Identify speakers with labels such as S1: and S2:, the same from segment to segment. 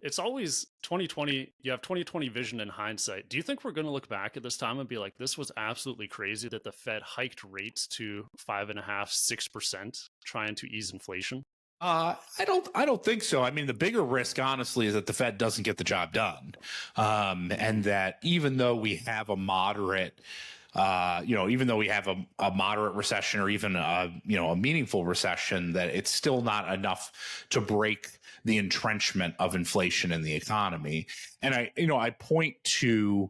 S1: It's always 2020. You have 2020 vision in hindsight. Do you think we're going to look back at this time and be like, this was absolutely crazy that the Fed hiked rates to 5.5, 6%, trying to ease inflation?
S2: I don't think so. I mean, the bigger risk, honestly, is that the Fed doesn't get the job done, and that even though we have a moderate, even though we have a moderate recession or even a meaningful recession, that it's still not enough to break the entrenchment of inflation in the economy. And I point to,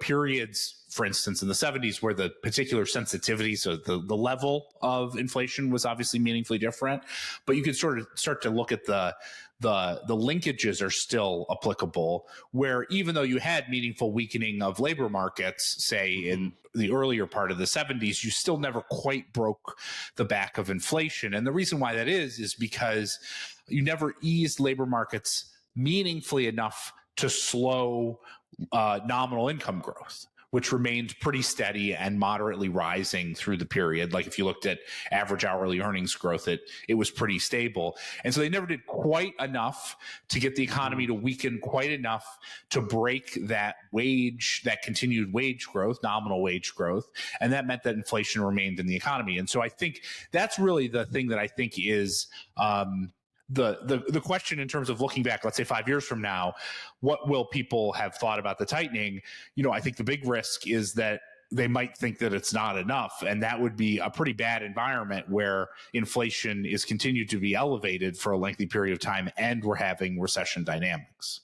S2: periods, for instance, in the 70s where the particular sensitivity, so the level of inflation was obviously meaningfully different, but you could sort of start to look at the linkages are still applicable, where even though you had meaningful weakening of labor markets, say in the earlier part of the 70s, you still never quite broke the back of inflation. And the reason why that is because you never eased labor markets meaningfully enough to slow nominal income growth, which remained pretty steady and moderately rising through the period. Like if you looked at average hourly earnings growth, it was pretty stable. And so they never did quite enough to get the economy to weaken quite enough to break that continued wage growth, nominal wage growth. And that meant that inflation remained in the economy. And so I think that's really the thing that I think is, the question in terms of looking back, let's say 5 years from now, what will people have thought about the tightening? I think the big risk is that they might think that it's not enough. And that would be a pretty bad environment where inflation is continued to be elevated for a lengthy period of time and we're having recession dynamics.